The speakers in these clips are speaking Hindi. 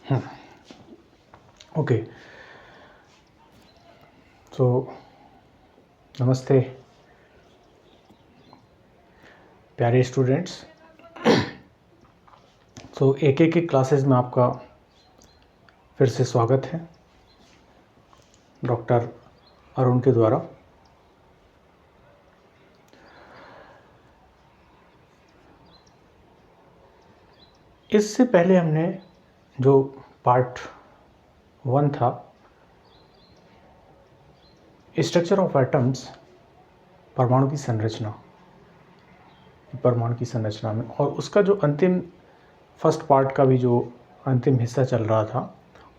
ओके, तो नमस्ते प्यारे स्टूडेंट्स। तो एक क्लासेस में आपका फिर से स्वागत है डॉक्टर अरुण के द्वारा। इससे पहले हमने जो पार्ट 1 था, स्ट्रक्चर ऑफ एटम्स, परमाणु की संरचना में, और उसका जो अंतिम फर्स्ट पार्ट का भी जो अंतिम हिस्सा चल रहा था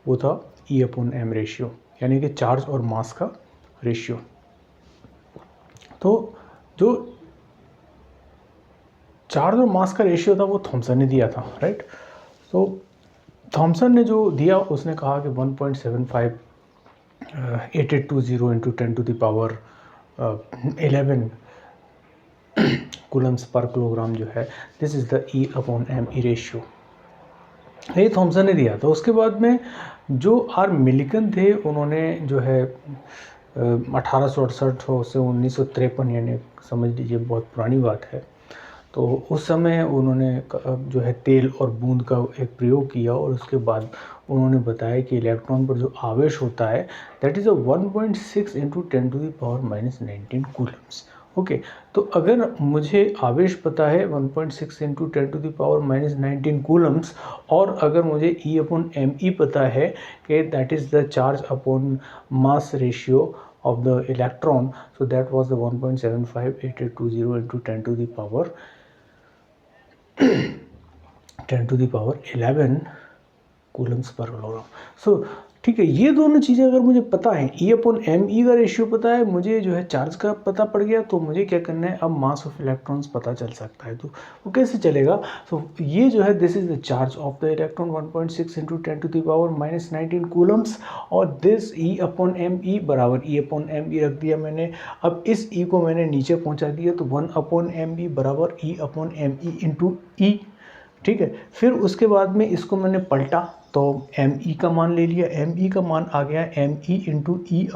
वो था E/m रेशियो, यानी कि चार्ज और मास का रेशियो। तो जो चार्ज और मास का रेशियो था वो थॉमसन ने दिया था, राइट। तो थॉमसन ने जो दिया उसने कहा कि 1.758820 इंटू 10⁻11 कूलम्स पर किलोग्राम जो है, this is the E/m ratio. ये थॉमसन ने दिया था। उसके बाद में जो आर मिलिकन थे, उन्होंने जो है 1868 से 1953, यानी समझ लीजिए बहुत पुरानी बात है, तो उस समय उन्होंने जो है तेल और बूंद का एक प्रयोग किया, और उसके बाद उन्होंने बताया कि इलेक्ट्रॉन पर जो आवेश होता है that is 1.6 into 10⁻⁻19 Coulomb's. Okay, तो अगर मुझे आवेश पता है 1.6 इंटू 10⁻⁻19 कूलम्स, और अगर मुझे E/me पता है कि that is the charge upon mass ratio of the electron, so that was the 1.758820 into 10⁻11 Coulomb's पर किलोग्राम। सो ठीक है, ये दोनों चीज़ें अगर मुझे पता है, E/me का रेशियो पता है, मुझे जो है चार्ज का पता पड़ गया, तो मुझे क्या करना है, अब मास ऑफ इलेक्ट्रॉन्स पता चल सकता है। तो वो कैसे चलेगा? सो ये जो है this is the charge of the electron 1.6 into 10⁻⁻19 Coulomb's, और दिस E/me बराबर E/me रख दिया मैंने। अब इस E को मैंने नीचे पहुंचा दिया, तो 1/me बराबर E/me इंटू E, ठीक है। फिर उसके बाद में इसको मैंने पलटा, तो me का मान ले लिया, me का मान आ गया me इंटू E/e।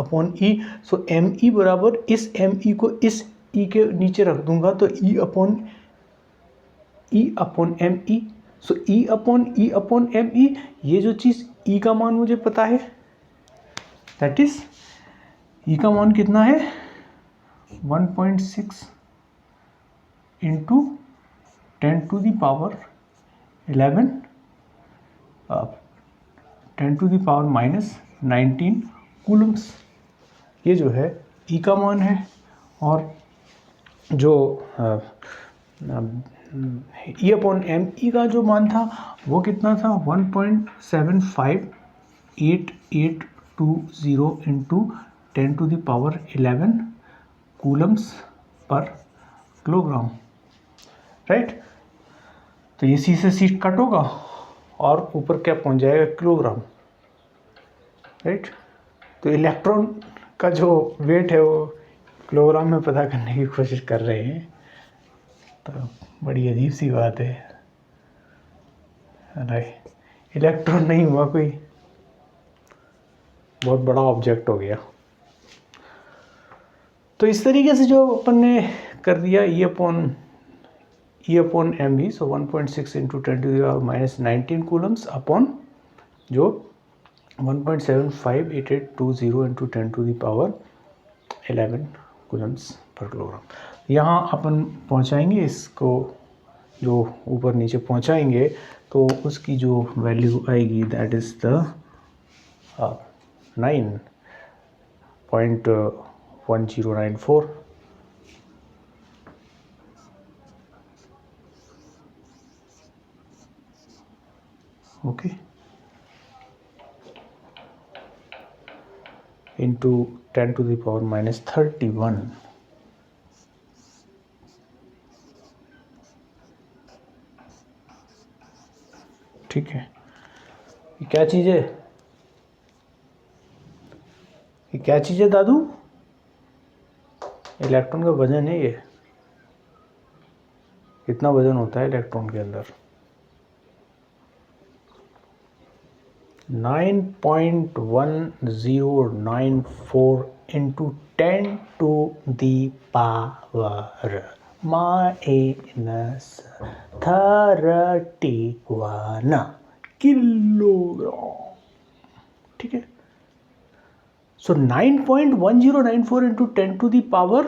सो me बराबर इस me को इस e के नीचे रख दूंगा, तो E/me। सो E/me, ये जो चीज़ e का मान मुझे पता है, दैट इज e का मान कितना है, 1.6 इंटू 10⁻11 10⁻⁻19 कूलम्स, ये जो है E का मान है। और जो E/me का जो मान था वो कितना था, 1.758820 इंटू 10⁻11 कूलम्स पर किलोग्राम, राइट। तो ये सी से सी कट होगा और ऊपर क्या पहुंच जाएगा, किलोग्राम, राइट। तो इलेक्ट्रॉन का जो वेट है वो किलोग्राम में पता करने की कोशिश कर रहे हैं, तो बड़ी अजीब सी बात है। इलेक्ट्रॉन नहीं हुआ, कोई बहुत बड़ा ऑब्जेक्ट हो गया। तो इस तरीके से जो अपन ने कर दिया E/me, सो 1.6 इंटू 10⁻⁻19 कूलम्स अपॉन जो 1.758820 इंटू 10⁻11 कूलम्स पर किलोग्राम। यहाँ अपन पहुँचाएंगे इसको, जो ऊपर नीचे पहुँचाएंगे तो उसकी जो वैल्यू आएगी that is the 9.1094। Okay, into 10⁻31। ठीक है, ये क्या चीज़ है, ये क्या चीज़ है दादू? इलेक्ट्रॉन का वजन है ये। कितना वजन होता है इलेक्ट्रॉन के अंदर? 9.1094 into 10 to the power minus 31 kilogram. ठीक है, सो 9.1094 into 10 to the power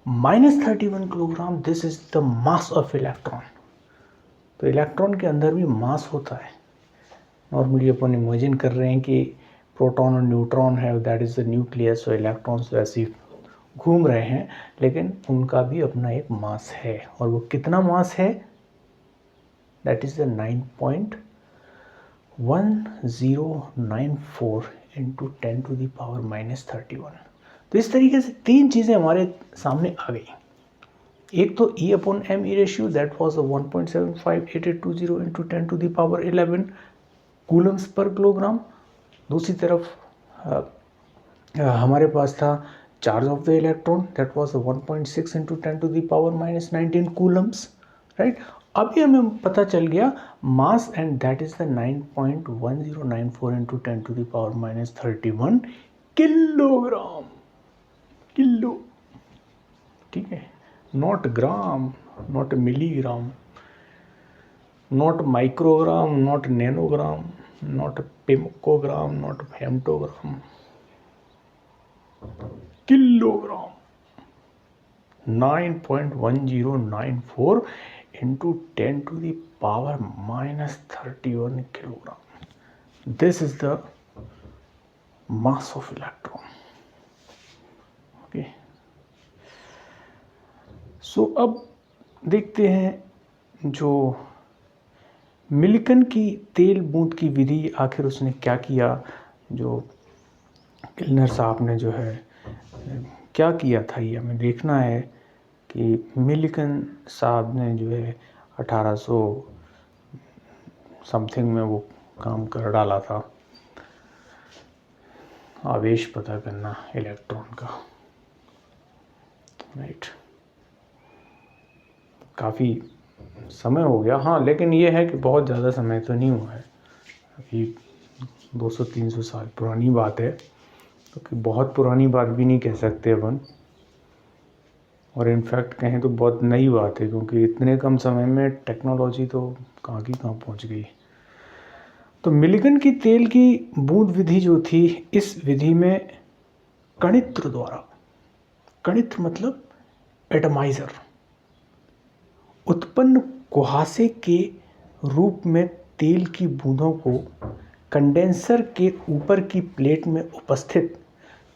minus 31 kilogram, this is the mass of electron. तो इलेक्ट्रॉन के अंदर भी मास होता है। नॉर्मली अपन इमेजिन कर रहे हैं कि प्रोटॉन और न्यूट्रॉन है, दैट इज़ द न्यूक्लियस, और इलेक्ट्रॉन्स वैसे ही घूम रहे हैं, लेकिन उनका भी अपना एक मास है। और वो कितना मास है? That is the 9.1094 into 10 to the power minus 31। तो इस तरीके से तीन चीज़ें हमारे सामने आ गई। एक तो E/m E ratio, that was 1.758820 into 10 to the power 11 coulombs पर किलोग्राम। दूसरी तरफ हमारे पास था charge of the electron, that was 1.6 into 10 to the power minus 19 coulombs, right. अभी हमें पता चल गया mass, and that is the 9.1094 into 10 to the power minus 31 kilogram. Kilo, ठीक है, not gram, not milligram, not microgram, not nanogram, not picogram, not femtogram, kilogram। 9.1094 into 10 to the power minus 31 kilogram, this is the mass of electron। okay, so अब देखते हैं जो मिल्कन की तेल बूंद की विधि, आखिर उसने क्या किया। जो किल्नर साहब ने जो है क्या किया था, ये हमें देखना है कि मिल्कन साहब ने जो है 1800 समथिंग में वो काम कर डाला था, आवेश पता करना इलेक्ट्रॉन का, राइट। काफ़ी समय हो गया, हाँ, लेकिन ये है कि बहुत ज़्यादा समय तो नहीं हुआ है, अभी 200-300 साल पुरानी बात है, क्योंकि बहुत पुरानी बात भी नहीं कह सकते अपन, और इनफैक्ट कहें तो बहुत नई बात है, क्योंकि इतने कम समय में टेक्नोलॉजी तो कहाँ की कहाँ पहुँच गई। तो मिल्कन की तेल की बूंद विधि जो थी, इस विधि में कणित्र द्वारा, कणित्र मतलब एटमाइज़र, उत्पन्न कुहासे के रूप में तेल की बूंदों को कंडेंसर के ऊपर की प्लेट में उपस्थित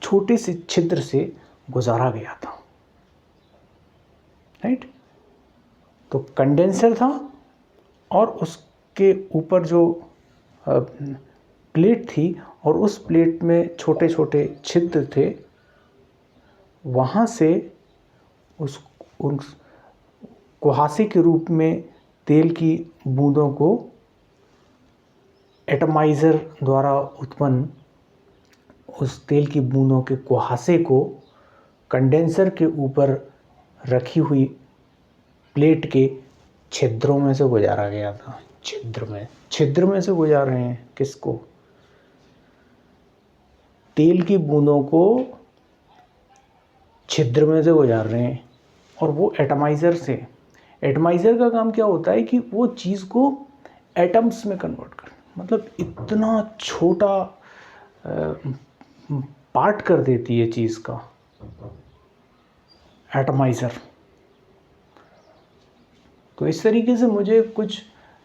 छोटे से छिद्र से गुजारा गया था, राइट। तो कंडेंसर था और उसके ऊपर जो प्लेट थी, और उस प्लेट में छोटे छोटे छिद्र थे, वहाँ से उस कुहासे के रूप में तेल की बूंदों को एटमाइज़र द्वारा उत्पन्न उस तेल की बूंदों के कुहासे को कंडेंसर के ऊपर रखी हुई प्लेट के छिद्रों में से गुजारा गया था। छिद्र में से गुजार रहे हैं किसको? तेल की बूंदों को छिद्र में से गुजार रहे हैं, और वो एटमाइज़र से। एटमाइज़र का काम क्या होता है कि वो चीज़ को एटम्स में कन्वर्ट कर, मतलब इतना छोटा पार्ट कर देती है चीज़ का एटमाइज़र। तो इस तरीके से मुझे कुछ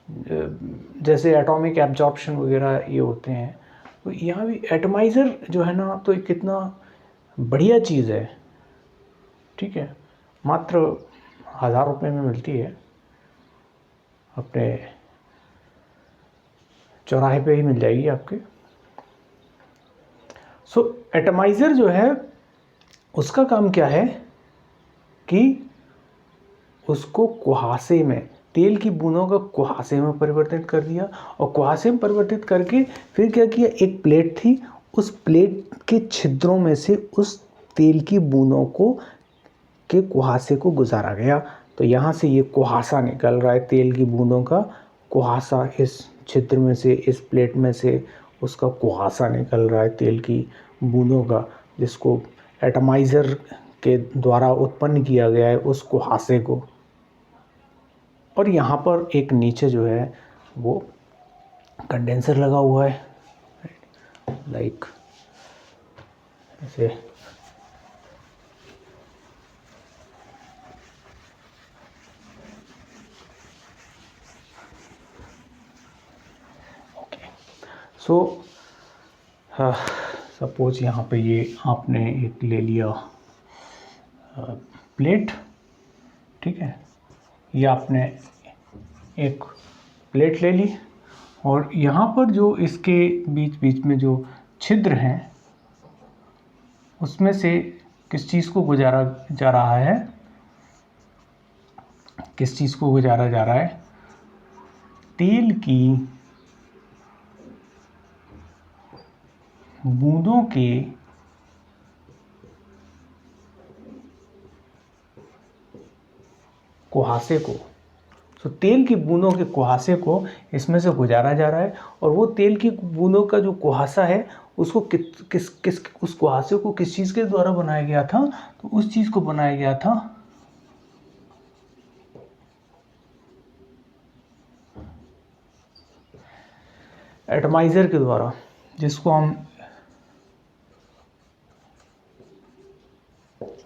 जैसे एटॉमिक एब्जॉर्प्शन वगैरह ये होते हैं, तो यहाँ भी एटमाइज़र जो है ना, तो कितना बढ़िया चीज़ है, ठीक है। मात्र 1000 रुपये में मिलती है, अपने चौराहे पे ही मिल जाएगी आपके। सो एटमाइज़र जो है उसका काम क्या है कि उसको कुहासे में, तेल की बूंदों का कुहासे में परिवर्तित कर दिया, और कुहासे में परिवर्तित करके फिर क्या किया, एक प्लेट थी, उस प्लेट के छिद्रों में से उस तेल की बूंदों को के कुहासे को गुजारा गया। तो यहाँ से ये कुहासा निकल रहा है, तेल की बूंदों का कुहासा इस छिद्र में से, इस प्लेट में से उसका कुहासा निकल रहा है तेल की बूंदों का, जिसको एटमाइज़र के द्वारा उत्पन्न किया गया है उस कुहासे को। और यहाँ पर एक नीचे जो है वो कंडेंसर लगा हुआ है, लाइक ऐसे। ओके, सो सपोज यहाँ पे ये आपने एक ले लिया प्लेट, ठीक है, ये आपने एक प्लेट ले ली और यहाँ पर जो इसके बीच बीच में जो छिद्र हैं उसमें से किस चीज़ को गुजारा जा रहा है, किस चीज़ को गुजारा जा रहा है, तेल की बूंदों के कुहासे को। तो तेल की बूंदों के कुहासे को इसमें से गुजारा जा रहा है और वो तेल की बूंदों का जो कुहासा है उसको किस उस कुहासे को किस चीज़ के द्वारा बनाया गया था, तो उस चीज़ को बनाया गया था एटमाइज़र के द्वारा, जिसको हम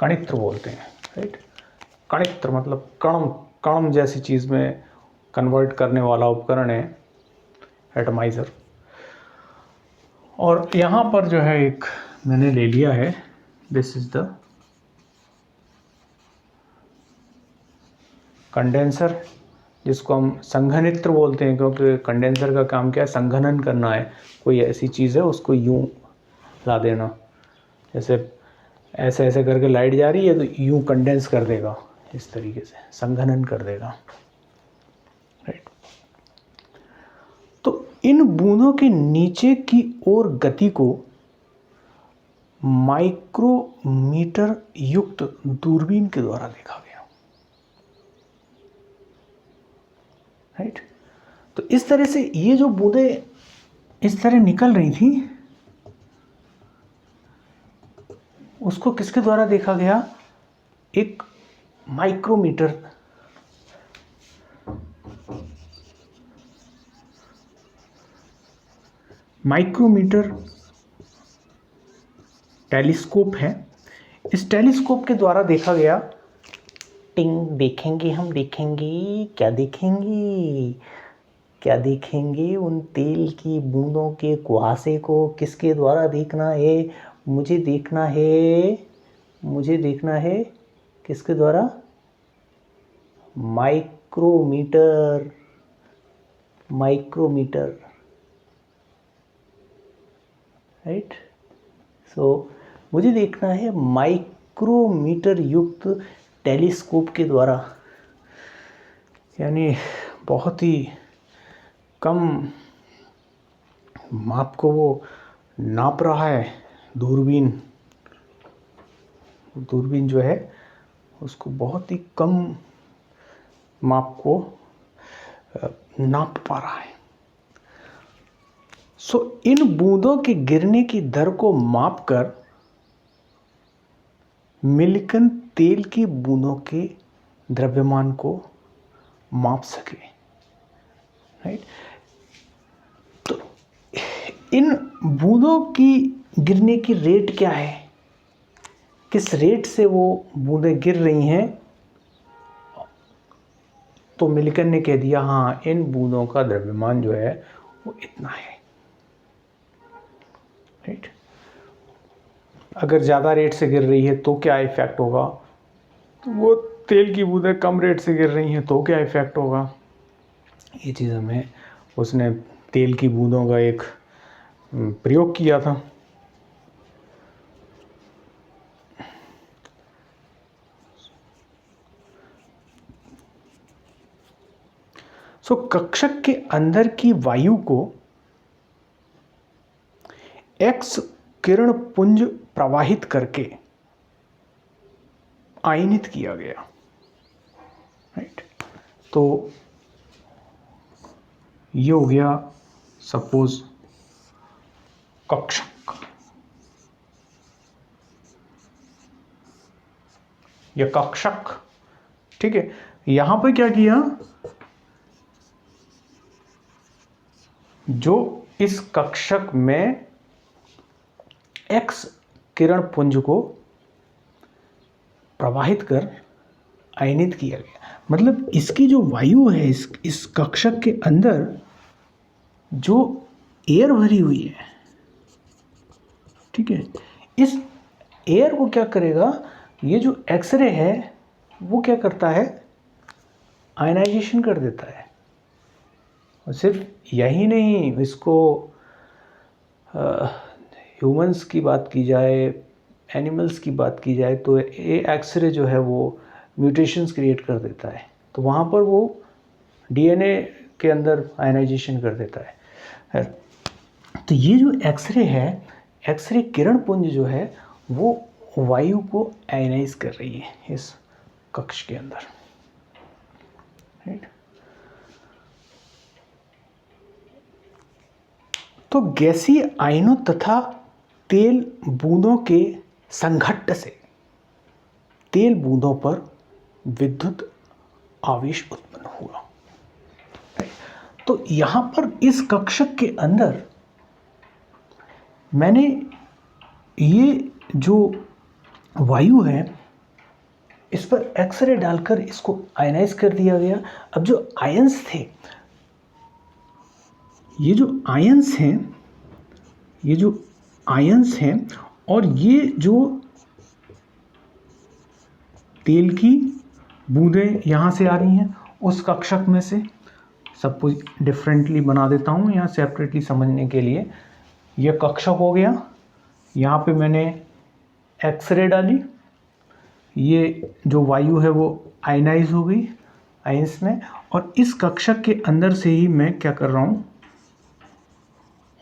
कणित्र बोलते हैं, राइट। कणित्र मतलब कण जैसी चीज़ में कन्वर्ट करने वाला उपकरण है एटमाइज़र। और यहाँ पर जो है एक मैंने ले लिया है, दिस इज द कंडेंसर, जिसको हम संघनित्र बोलते हैं, क्योंकि कंडेंसर का काम क्या है, संघनन करना है। कोई ऐसी चीज़ है उसको यूं ला देना, जैसे ऐसे ऐसे करके लाइट जा रही है तो यूं कंडेंस कर देगा, इस तरीके से संघनन कर देगा, राइट। तो इन बूंदों के नीचे की ओर गति को माइक्रोमीटर युक्त दूरबीन के द्वारा देखा गया, राइट। तो इस तरह से ये जो बूंदें इस तरह निकल रही थी उसको किसके द्वारा देखा गया, एक माइक्रोमीटर टेलीस्कोप है। इस टेलीस्कोप के द्वारा देखा गया। टिंग देखेंगे, हम देखेंगे क्या देखेंगे, क्या देखेंगे, उन तेल की बूंदों के कुहासे को किसके द्वारा देखना है, मुझे देखना है, मुझे देखना है किसके द्वारा, माइक्रोमीटर, माइक्रोमीटर, राइट। सो मुझे देखना है माइक्रोमीटर युक्त टेलीस्कोप के द्वारा, यानी बहुत ही कम माप को वो नाप रहा है। दूरबीन जो है उसको बहुत ही कम माप को नाप पा रहा है। सो इन बूंदों के गिरने की दर को मापकर मिलिकन तेल की बूंदों के द्रव्यमान को माप सके, राइट। तो इन बूंदों की गिरने की रेट क्या है, किस रेट से वो बूंदें गिर रही हैं, तो मिलिकन ने कह दिया हाँ इन बूंदों का द्रव्यमान जो है वो इतना है, राइट। अगर ज़्यादा रेट से गिर रही है तो क्या इफ़ेक्ट होगा, तो वो तेल की बूंदें कम रेट से गिर रही हैं तो क्या इफ़ेक्ट होगा, ये चीज़ हमें उसने तेल की बूंदों का एक प्रयोग किया था। सो कक्षक के अंदर की वायु को एक्स किरण पुंज प्रवाहित करके आयनित किया गया, राइट। तो ये हो गया सपोज कक्षक या कक्षक। ठीक है, यहां पर क्या किया, जो इस कक्षक में एक्स किरण पुंज को प्रवाहित कर आयनित किया गया। मतलब इसकी जो वायु है, इस कक्षक के अंदर जो एयर भरी हुई है, ठीक है, इस एयर को क्या करेगा, ये जो एक्सरे है वो क्या करता है, आयनाइजेशन कर देता है। और सिर्फ यही नहीं, इसको ह्यूमंस की बात की जाए, एनिमल्स की बात की जाए, तो ये एक्सरे जो है वो म्यूटेशंस क्रिएट कर देता है। तो वहाँ पर वो डीएनए के अंदर आयनाइजेशन कर देता है। तो ये जो एक्सरे है, एक्सरे किरण पुंज जो है वो वायु को आयनाइज कर रही है इस कक्ष के अंदर, राइट। तो गैसीय आयनों तथा तेल बूंदों के संघट्ट से तेल बूंदों पर विद्युत आवेश उत्पन्न हुआ। तो यहां पर इस कक्षक के अंदर मैंने ये जो वायु है इस पर एक्सरे डालकर इसको आयनाइज कर दिया गया। अब जो आयंस थे, ये जो आयंस हैं और ये जो तेल की बूंदें यहाँ से आ रही हैं उस कक्षक में से, सब कुछ डिफरेंटली बना देता हूँ यहाँ सेपरेटली समझने के लिए। यह कक्षक हो गया, यहाँ पे मैंने एक्सरे डाली, ये जो वायु है वो आयनाइज हो गई आयंस में, और इस कक्षक के अंदर से ही मैं क्या कर रहा हूँ,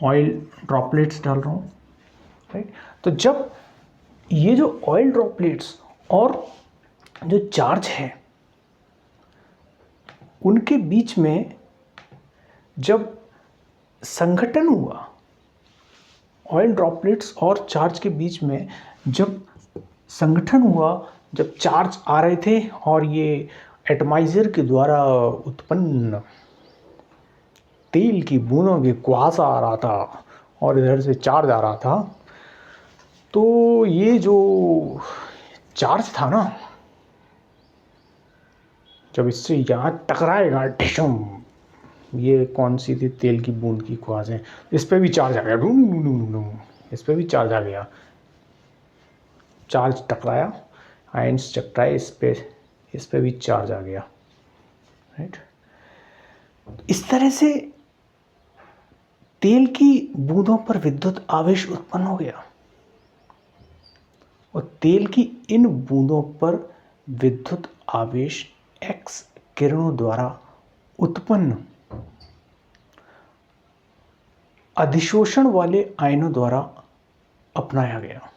ऑयल ड्रॉपलेट्स डाल रहा हूँ, राइट। तो जब ये जो ऑयल ड्रॉपलेट्स और जो चार्ज है उनके बीच में जब संघटन हुआ, ऑयल ड्रॉपलेट्स और चार्ज के बीच में जब संगठन हुआ, जब चार्ज आ रहे थे और ये एटमाइजर के द्वारा उत्पन्न तेल की बूंदों की कुहासा आ रहा था और इधर से चार्ज आ रहा था, तो ये जो चार्ज था ना, जब इससे यहाँ टकराएगा ढिशम, ये कौन सी थी, तेल की बूंद की कुहासें, इस पे भी चार्ज आ गया, इस पे भी चार्ज आ गया, चार्ज टकराया, आयंस टकराए, इस पे भी चार्ज आ गया, राइट। इस तरह से तेल की बूंदों पर विद्युत आवेश उत्पन्न हो गया और तेल की इन बूंदों पर विद्युत आवेश एक्स किरणों द्वारा उत्पन्न अधिशोषण वाले आयनों द्वारा अपनाया गया।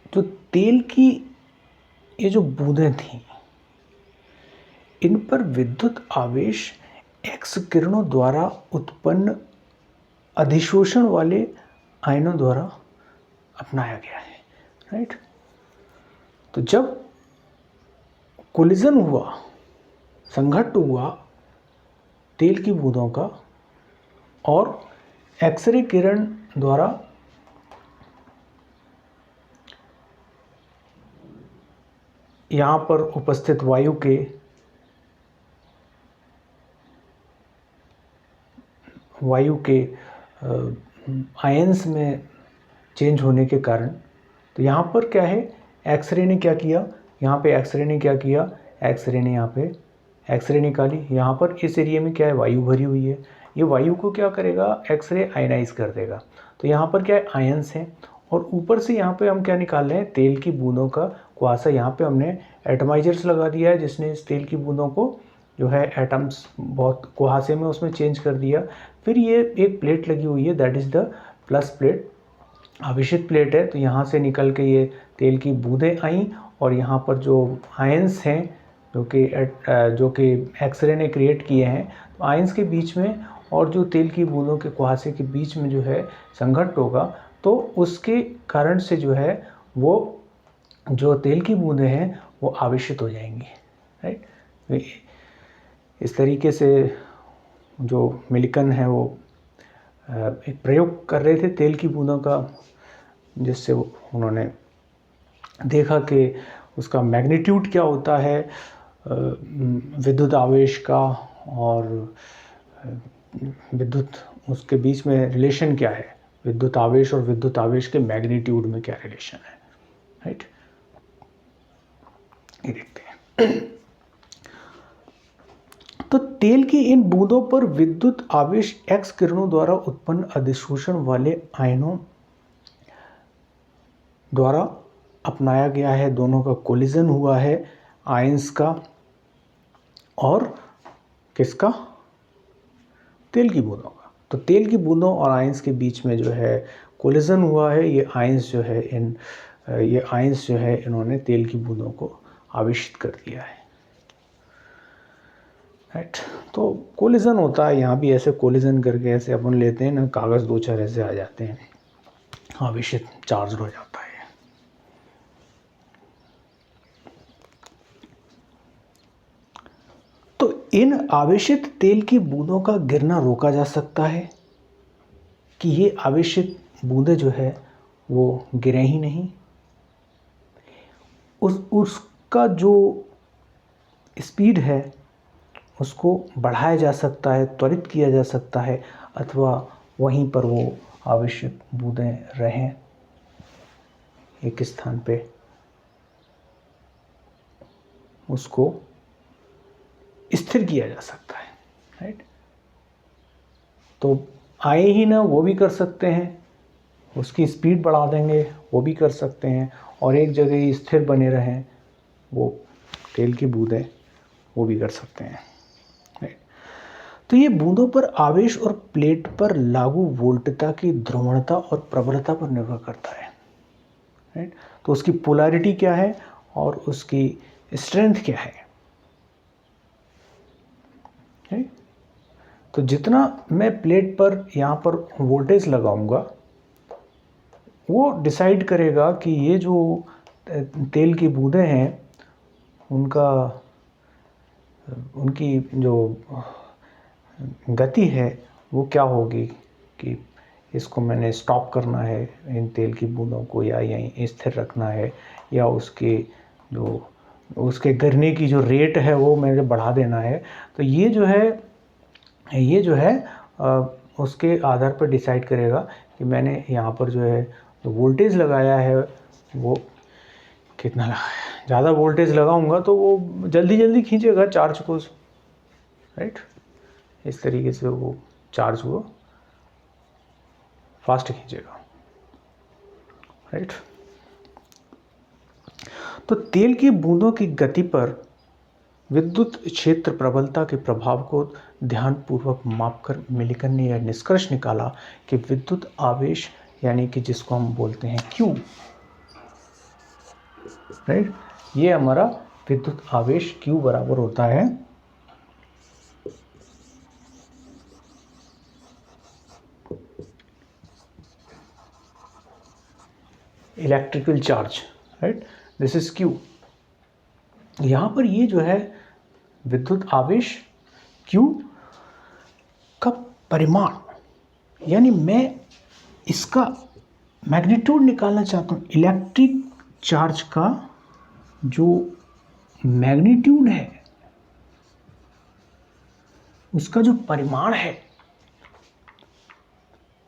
जो तेल की ये जो बूंदें थी, इन पर विद्युत आवेश एक्स किरणों द्वारा उत्पन्न अधिशोषण वाले आयनों द्वारा अपनाया गया है, राइट। तो जब कोलिजन हुआ, संघट्ट हुआ तेल की बूंदों का और एक्सरे किरण द्वारा यहाँ पर उपस्थित वायु के आयंस में चेंज होने के कारण, तो यहाँ पर क्या है, एक्सरे ने क्या किया, यहाँ पे एक्सरे ने क्या किया, एक्सरे ने यहाँ पे एक्सरे निकाली, यहाँ पर इस एरिया में क्या है, वायु भरी हुई है, ये वायु को क्या करेगा, एक्सरे आयनाइज कर देगा। तो यहाँ पर क्या है, आयंस हैं, और ऊपर से यहाँ पे हम क्या निकाल रहे हैं, तेल की बूंदों का कुहासा। यहाँ पे हमने एटमाइजर्स लगा दिया है जिसने इस तेल की बूंदों को जो है एटम्स बहुत कुहासे में उसमें चेंज कर दिया। फिर ये एक प्लेट लगी हुई है, that is the plus plate, आवेशित प्लेट है। तो यहाँ से निकल के ये तेल की बूंदें आई और यहाँ पर जो आयंस हैं जो कि एक्सरे ने क्रिएट किए हैं, तो आयंस के बीच में और जो तेल की बूंदों के कुहासे के बीच में जो है संघट्ट होगा, तो उसके कारण से जो है वो जो तेल की बूंदें हैं वो आवेशित हो जाएंगी, राइट। इस तरीके से जो मिल्कन है वो एक प्रयोग कर रहे थे तेल की बूंदों का, जिससे उन्होंने देखा कि उसका मैग्नीट्यूड क्या होता है विद्युत आवेश का, और विद्युत उसके बीच में रिलेशन क्या है, विद्युत आवेश और विद्युत आवेश के मैग्नीट्यूड में क्या रिलेशन है, राइट। ये देखते हैं। तो तेल की इन बूंदों पर विद्युत आवेश एक्स किरणों द्वारा उत्पन्न अधिशोषण वाले आयनों द्वारा अपनाया गया है। दोनों का कोलिजन हुआ है, आयंस का और किसका, तेल की बूंदों का। तो तेल की बूंदों और आयंस के बीच में जो है कोलिजन हुआ है। ये आयंस जो है इन्होंने तेल की बूंदों को आवेशित कर दिया है, राइट। तो कोलिजन होता है, यहाँ भी ऐसे कोलिजन करके ऐसे अपन लेते हैं ना, कागज़ दो चार ऐसे आ जाते हैं, आवेशित चार्ज हो जाता है। तो इन आवेशित तेल की बूंदों का गिरना रोका जा सकता है कि ये आवेशित बूंदें जो है वो गिरे ही नहीं। उसका जो स्पीड है उसको बढ़ाया जा सकता है, त्वरित किया जा सकता है, अथवा वहीं पर वो आवेशित बूंदें रहें एक स्थान पे, उसको स्थिर किया जा सकता है, राइट। तो आए ही ना वो भी कर सकते हैं, उसकी स्पीड बढ़ा देंगे वो भी कर सकते हैं, और एक जगह ही स्थिर बने रहें वो तेल की बूंदें वो भी कर सकते हैं, राइट। तो ये बूंदों पर आवेश और प्लेट पर लागू वोल्टता की ध्रुवणता और प्रबलता पर निर्भर करता है, राइट। तो उसकी पोलैरिटी क्या है और उसकी स्ट्रेंथ क्या है, राइट। तो जितना मैं प्लेट पर यहाँ पर वोल्टेज लगाऊंगा वो डिसाइड करेगा कि ये जो तेल की बूंदें हैं उनकी जो गति है वो क्या होगी, कि इसको मैंने स्टॉप करना है इन तेल की बूंदों को, या यहीं स्थिर रखना है, या उसके गिरने की जो रेट है वो मैंने बढ़ा देना है। तो ये जो है उसके आधार पर डिसाइड करेगा कि मैंने यहाँ पर जो है जो वोल्टेज लगाया है वो कितना लगाया। ज़्यादा वोल्टेज लगाऊंगा तो वो जल्दी खींचेगा चार्ज को, राइट। इस तरीके से वो चार्ज को फास्ट खींचेगा, राइट। तो तेल की बूंदों की गति पर विद्युत क्षेत्र प्रबलता के प्रभाव को ध्यानपूर्वक मापकर मिल्कन ने यह निष्कर्ष निकाला कि विद्युत आवेश यानी कि जिसको हम बोलते हैं Q, राइट, ये हमारा विद्युत आवेश Q बराबर होता है electrical charge, right, this is Q। यहाँ पर ये जो है विद्युत आवेश Q का परिमाण, यानी मैं इसका मैग्नीट्यूड निकालना चाहता हूँ। इलेक्ट्रिक चार्ज का जो मैग्नीट्यूड है उसका जो परिमाण है,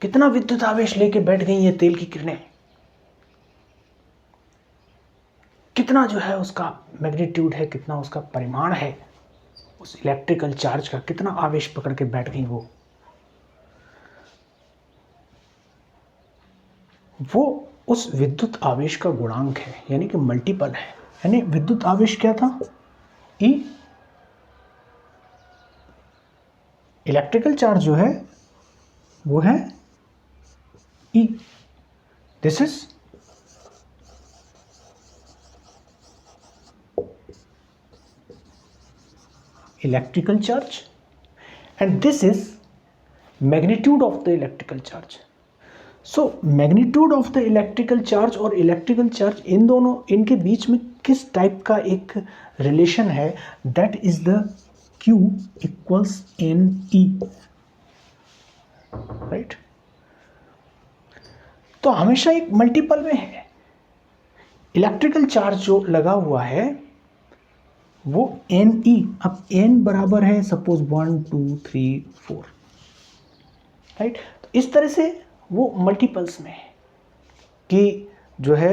कितना विद्युत आवेश लेके बैठ गई ये तेल की किरणें, कितना जो है उसका मैग्नीट्यूड है, कितना उसका परिमाण है, उस इलेक्ट्रिकल चार्ज का कितना आवेश पकड़ के बैठ गई वो उस विद्युत आवेश का गुणांक है, यानी कि मल्टीपल है। यानी विद्युत आवेश क्या था, E, इलेक्ट्रिकल चार्ज जो है वो है E, this is electrical charge and this is magnitude of the electrical charge. So magnitude of the electrical charge और electrical charge इन दोनों इनके बीच में किस टाइप का एक रिलेशन है, that is the Q equals NE, right. तो हमेशा एक मल्टीपल में है. इलेक्ट्रिकल चार्ज जो लगा हुआ है वो NE, अब N बराबर है सपोज 1 2 3 4, राइट. तो इस तरह से वो मल्टीपल्स में है कि जो है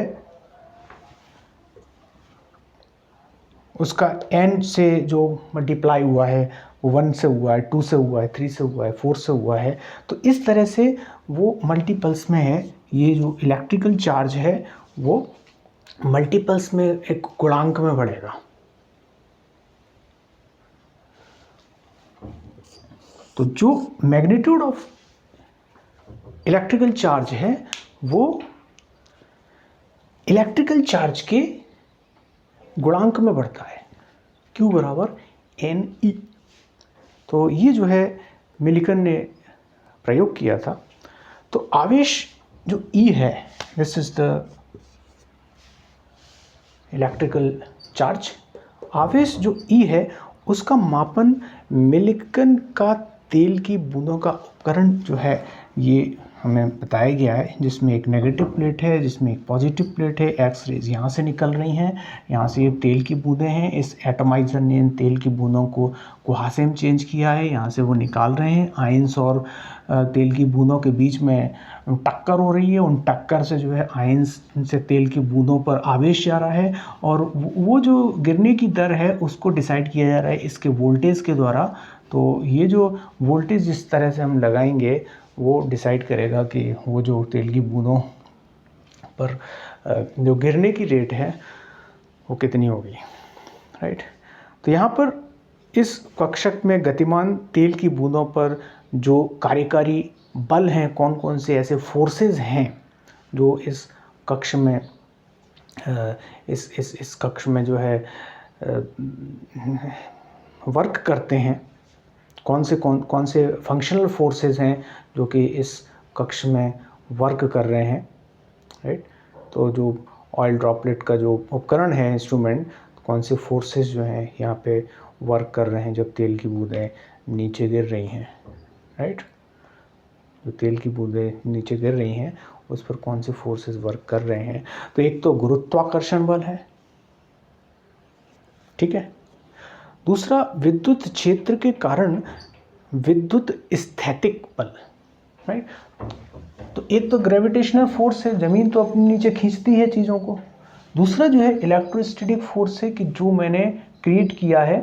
उसका n से जो मल्टीप्लाई हुआ है वो 1 से हुआ है, 2 से हुआ है, 3 से हुआ है, 4 से हुआ है. तो इस तरह से वो मल्टीपल्स में है. ये जो इलेक्ट्रिकल चार्ज है वो मल्टीपल्स में एक गुणांक में बढ़ेगा. तो जो मैग्नीट्यूड ऑफ इलेक्ट्रिकल चार्ज है वो इलेक्ट्रिकल चार्ज के गुणांक में बढ़ता है, Q बराबर NE. तो ये जो है मिलिकन ने प्रयोग किया था. तो आवेश जो E है, this is the electrical charge. आवेश जो E है उसका मापन मिलिकन का तेल की बूंदों का उपकरण जो है ये हमें बताया गया है, जिसमें एक नेगेटिव प्लेट है, जिसमें एक पॉजिटिव प्लेट है. एक्स रेज यहाँ से निकल रही हैं, यहाँ से ये तेल की बूंदें हैं. इस एटमाइजर ने इन तेल की बूंदों को कुहासे में चेंज किया है, यहाँ से वो निकाल रहे हैं. आयंस और तेल की बूंदों के बीच में टक्कर हो रही है. उन टक्कर से जो है आयंस से तेल की बूंदों पर आवेश जा रहा है और वो जो गिरने की दर है उसको डिसाइड किया जा रहा है इसके वोल्टेज के द्वारा. तो ये जो वोल्टेज जिस तरह से हम लगाएंगे वो डिसाइड करेगा कि वो जो तेल की बूंदों पर जो गिरने की रेट है वो कितनी होगी, राइट. तो यहाँ पर इस कक्षक में गतिमान तेल की बूंदों पर जो कार्यकारी बल हैं, कौन कौन से ऐसे फोर्सेस हैं जो इस कक्ष में इस कक्ष में जो है वर्क करते हैं, कौन से फंक्शनल फोर्सेस हैं जो कि इस कक्ष में वर्क कर रहे हैं, राइट. तो जो ऑयल ड्रॉपलेट का जो उपकरण है, इंस्ट्रूमेंट, कौन से फोर्सेस जो हैं यहाँ पे वर्क कर रहे हैं जब तेल की बूंदें नीचे गिर रही हैं, राइट. जो तेल की बूंदें नीचे गिर रही हैं उस पर कौन से फोर्सेस वर्क कर रहे हैं. तो एक तो गुरुत्वाकर्षण बल है, ठीक है. दूसरा विद्युत क्षेत्र के कारण विद्युत स्थैतिक बल, राइट. तो एक तो ग्रेविटेशनल फोर्स है, ज़मीन तो अपने नीचे खींचती है चीज़ों को. दूसरा जो है इलेक्ट्रोस्टैटिक फोर्स है कि जो मैंने क्रिएट किया है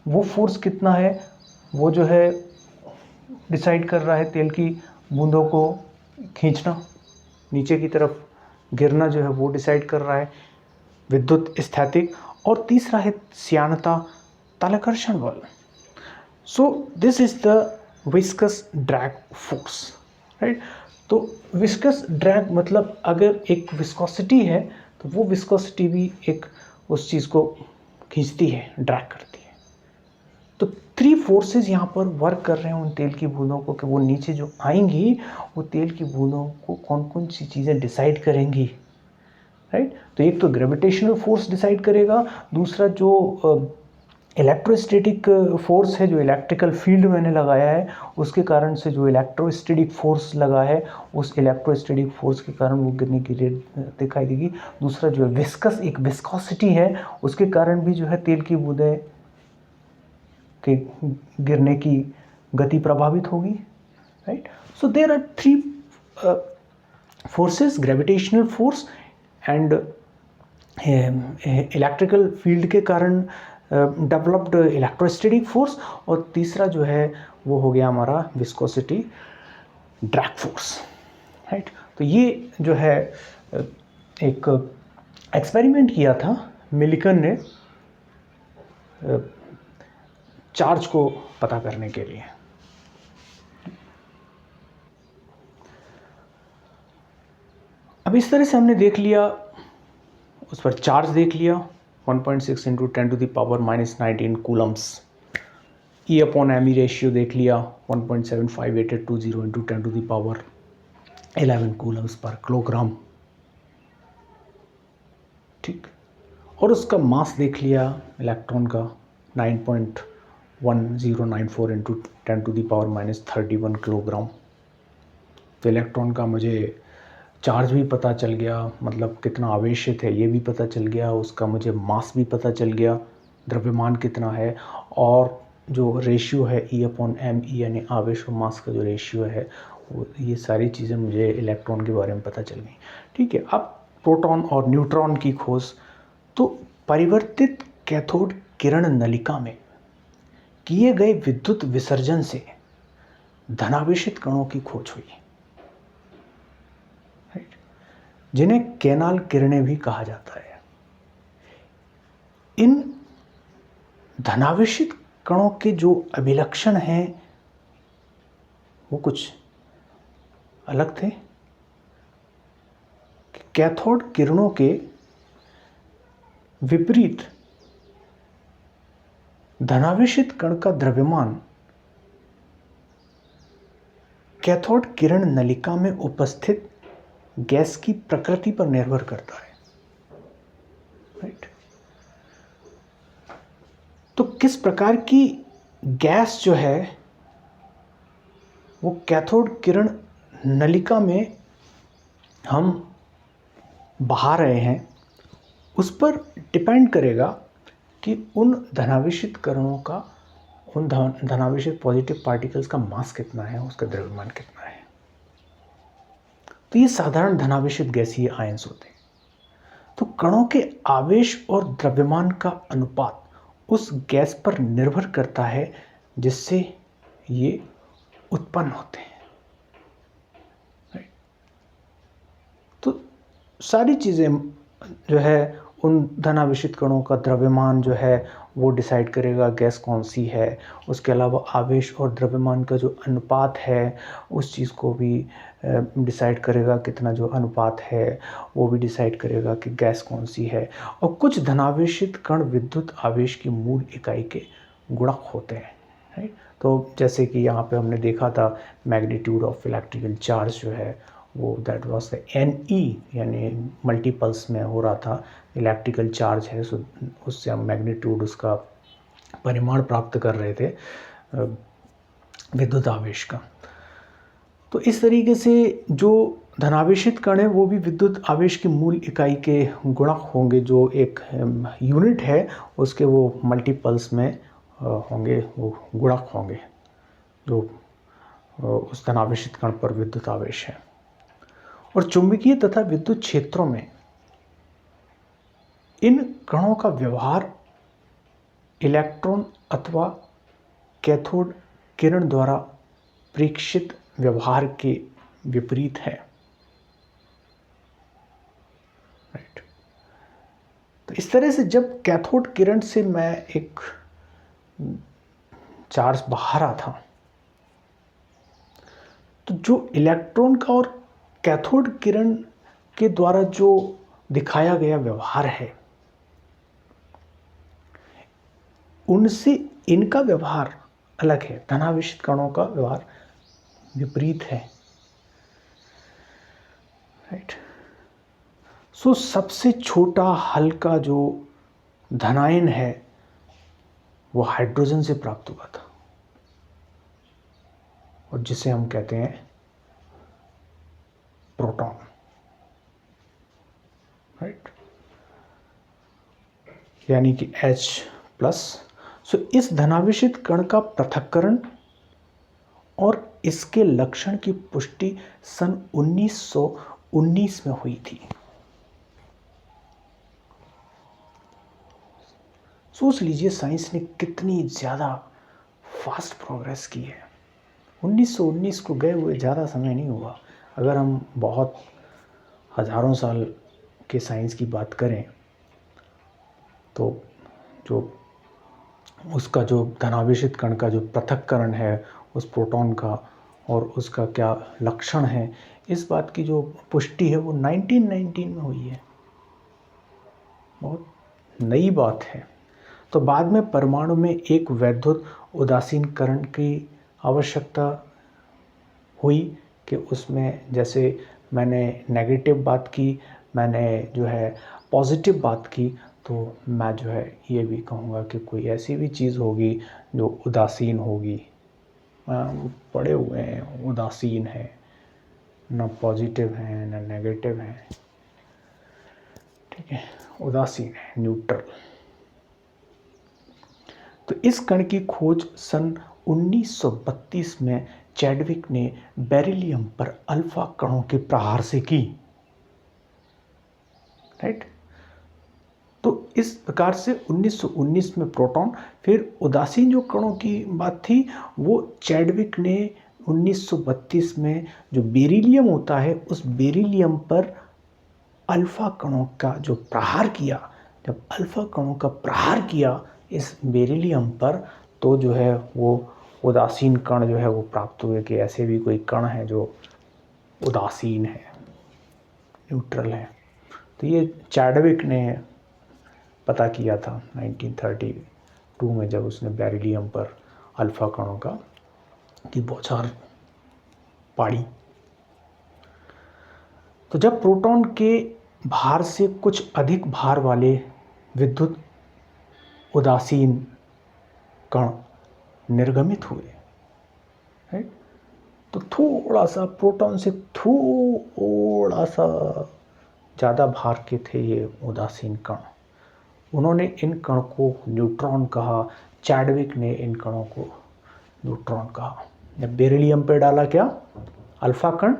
वो फोर्स कितना है वो जो है डिसाइड कर रहा है तेल की बूंदों को खींचना, नीचे की तरफ गिरना जो है वो डिसाइड कर रहा है विद्युत स्थैतिक. और तीसरा है श्यानता तालाकर्षण बल. So this is the viscous drag force, right. तो विस्कस ड्रैग मतलब अगर एक विस्कोसिटी है तो वो विस्कोसिटी भी एक उस चीज़ को खींचती है, ड्रैग करती है. तो 3 फोर्सेस यहाँ पर वर्क कर रहे हैं उन तेल की बूंदों को कि वो नीचे जो आएंगी वो तेल की बूंदों को कौन कौन सी चीज़ें डिसाइड करेंगी, राइट. तो एक तो ग्रेविटेशनल फोर्स डिसाइड करेगा. दूसरा जो इलेक्ट्रोस्टैटिक फोर्स है, जो इलेक्ट्रिकल फील्ड मैंने लगाया है उसके कारण से जो इलेक्ट्रोस्टैटिक फोर्स लगा है उस इलेक्ट्रोस्टैटिक फोर्स के कारण वो गिरने की रेट दिखाई देगी. दूसरा जो है एक विस्कोसिटी है उसके कारण भी जो है तेल की बूंदें के गिरने की गति प्रभावित होगी, right. So there are 3 forces, gravitational force and electrical field के कारण डेवलप्ड इलेक्ट्रोस्टैटिक फोर्स, और तीसरा जो है वो हो गया हमारा विस्कोसिटी ड्रैग फोर्स, राइट. तो ये जो है एक एक्सपेरिमेंट किया था मिलिकन ने चार्ज को पता करने के लिए. अब इस तरह से हमने देख लिया, उस पर चार्ज देख लिया 1.6 × 10⁻⁹ coulombs, e upon m e ratio देख लिया 1.758820 इंटू 10⁻11 कूलम्स पर किलोग्राम, ठीक। और उसका मास देख लिया इलेक्ट्रॉन का 9.1094 इंटू 10⁻31 किलोग्राम। तो इलेक्ट्रॉन का मुझे चार्ज भी पता चल गया, मतलब कितना आवेशित है ये भी पता चल गया, उसका मुझे मास भी पता चल गया, द्रव्यमान कितना है, और जो रेशियो है ई अपॉन एम ई यानी आवेश और मास का जो रेशियो है वो, ये सारी चीज़ें मुझे इलेक्ट्रॉन के बारे में पता चल गई, ठीक है। अब प्रोटॉन और न्यूट्रॉन की खोज। तो परिवर्तित कैथोड किरण नलिका में किए गए विद्युत विसर्जन से धनावेशित कणों की खोज हुई, जिन्हें कैनाल किरणें भी कहा जाता है। इन धनावेशित कणों के जो अभिलक्षण हैं वो कुछ अलग थे। कैथोड किरणों के विपरीत धनावेशित कण का द्रव्यमान कैथोड किरण नलिका में उपस्थित गैस की प्रकृति पर निर्भर करता है, राइट। तो किस प्रकार की गैस जो है वो कैथोड किरण नलिका में हम बहा रहे हैं, उस पर डिपेंड करेगा कि उन धनावेशित कणों का, उन धनावेशित पॉजिटिव पार्टिकल्स का मास कितना है, उसका द्रव्यमान कितना है। तो ये साधारण धनावेशित गैसीय आयंस होते हैं। तो कणों के आवेश और द्रव्यमान का अनुपात उस गैस पर निर्भर करता है जिससे ये उत्पन्न होते हैं, राइट। तो सारी चीज़ें जो है उन धनावेशित कणों का द्रव्यमान जो है वो डिसाइड करेगा गैस कौन सी है। उसके अलावा आवेश और द्रव्यमान का जो अनुपात है उस चीज़ को भी डिसाइड करेगा, कितना जो अनुपात है वो भी डिसाइड करेगा कि गैस कौन सी है। और कुछ धनावेशित कण विद्युत आवेश की मूल इकाई के गुणक होते हैं, राइट। तो जैसे कि यहाँ पे हमने देखा था मैग्नीट्यूड ऑफ इलेक्ट्रिकल चार्ज जो है वो दैट वाज द NE, यानी मल्टीपल्स में हो रहा था, इलेक्ट्रिकल चार्ज है, सो उससे हम मैग्नीट्यूड, उसका परिमाण प्राप्त कर रहे थे विद्युत आवेश का। तो इस तरीके से जो धनावेशित कण है वो भी विद्युत आवेश की मूल इकाई के गुणक होंगे, जो एक यूनिट है उसके वो मल्टीपल्स में होंगे, वो गुणक होंगे जो उस धनावेशित कण पर विद्युत आवेश है। और चुंबकीय तथा विद्युत क्षेत्रों में इन कणों का व्यवहार इलेक्ट्रॉन अथवा कैथोड किरण द्वारा प्रेक्षित व्यवहार के विपरीत है, राइट। तो इस तरह से जब कैथोड किरण से मैं एक चार्ज बहा रहा था तो जो इलेक्ट्रॉन का और कैथोड किरण के द्वारा जो दिखाया गया व्यवहार है उनसे इनका व्यवहार अलग है, धनावेशित कणों का व्यवहार विपरीत है, राइट। सो सबसे छोटा हल्का जो धनायन है वो हाइड्रोजन से प्राप्त हुआ था और जिसे हम कहते हैं प्रोटॉन, राइट, यानी कि H+। सो इस धनावेशित कण का पृथक्करण और इसके लक्षण की पुष्टि सन 1919 में हुई थी। सोच लीजिए साइंस ने कितनी ज़्यादा फास्ट प्रोग्रेस की है। 1919 को गए हुए ज़्यादा समय नहीं हुआ। अगर हम बहुत हज़ारों साल के साइंस की बात करें तो जो उसका जो धनावेशित कण का जो पृथक्करण है उस प्रोटॉन का और उसका क्या लक्षण है, इस बात की जो पुष्टि है वो 1919 में हुई है। बहुत नई बात है। तो बाद में परमाणु में एक वैद्युत उदासीनकरण की आवश्यकता हुई कि उसमें जैसे मैंने नेगेटिव बात की, मैंने जो है पॉजिटिव बात की, तो मैं जो है ये भी कहूँगा कि कोई ऐसी भी चीज़ होगी जो उदासीन होगी। पड़े हुए हैं, उदासीन है, ना पॉजिटिव है ना नेगेटिव है, ठीक है, उदासीन है, न्यूट्रल। तो इस कण की खोज सन 1932 में चैडविक ने बेरिलियम पर अल्फा कणों के प्रहार से की, राइट। तो इस प्रकार से 1919 में प्रोटॉन, फिर उदासीन जो कणों की बात थी वो चैडविक ने 1932 में जो बेरिलियम होता है उस बेरिलियम पर अल्फा कणों का जो प्रहार किया, जब अल्फा कणों का प्रहार किया इस बेरिलियम पर, तो जो है वो उदासीन कण जो है वो प्राप्त हुए कि ऐसे भी कोई कण है जो उदासीन है, न्यूट्रल है। तो ये चैडविक ने पता किया था 1932 में, जब उसने बेरिलियम पर अल्फा कणों का की बौछार पाड़ी। तो जब प्रोटॉन के भार से कुछ अधिक भार वाले विद्युत उदासीन कण निर्गमित हुए, राइट, तो थोड़ा सा प्रोटॉन से थोड़ा सा ज़्यादा भार के थे ये उदासीन कण, उन्होंने इन कण को न्यूट्रॉन कहा। चैडविक ने इन कणों को न्यूट्रॉन कहा। जब बेरिलियम पे डाला क्या, अल्फा कण,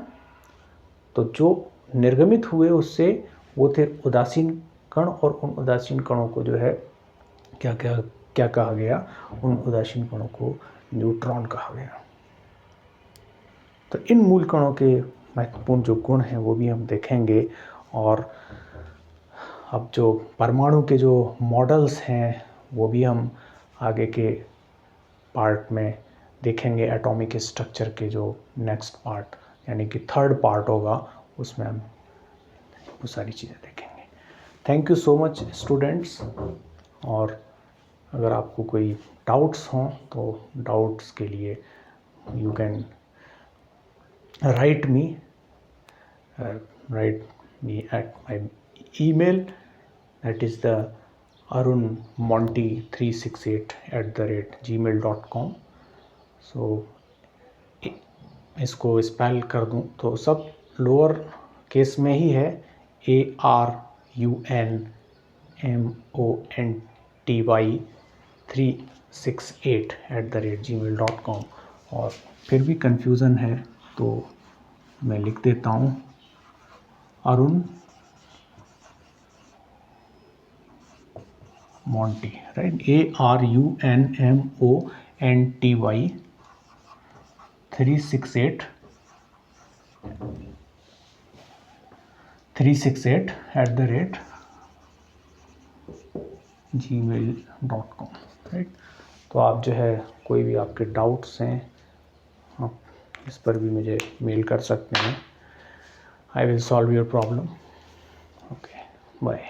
तो जो निर्गमित हुए उससे वो थे उदासीन कण, और उन उदासीन कणों को जो है क्या कहा गया, उन उदासीन कणों को न्यूट्रॉन कहा गया। तो इन मूल कणों के महत्वपूर्ण जो गुण हैं वो भी हम देखेंगे, और अब जो परमाणु के जो मॉडल्स हैं वो भी हम आगे के पार्ट में देखेंगे। एटॉमिक स्ट्रक्चर के जो नेक्स्ट पार्ट यानी कि थर्ड पार्ट होगा उसमें हम वो सारी चीज़ें देखेंगे। Thank you so much students, और अगर आपको कोई डाउट्स हों तो डाउट्स के लिए you can write me at my email, that is the arunmonty368@gmail.com। सो इसको स्पेल कर दूं तो सब लोअर केस में ही है, arunmonty368@gmail.com। और फिर भी कन्फ्यूज़न है तो मैं लिख देता हूँ, Arun Monty, right, ARUNMONTY 368@gmail.com, right. तो आप जो है कोई भी आपके डाउट्स हैं आप इस पर भी मुझे मेल कर सकते हैं। I will solve your problem. Okay, bye.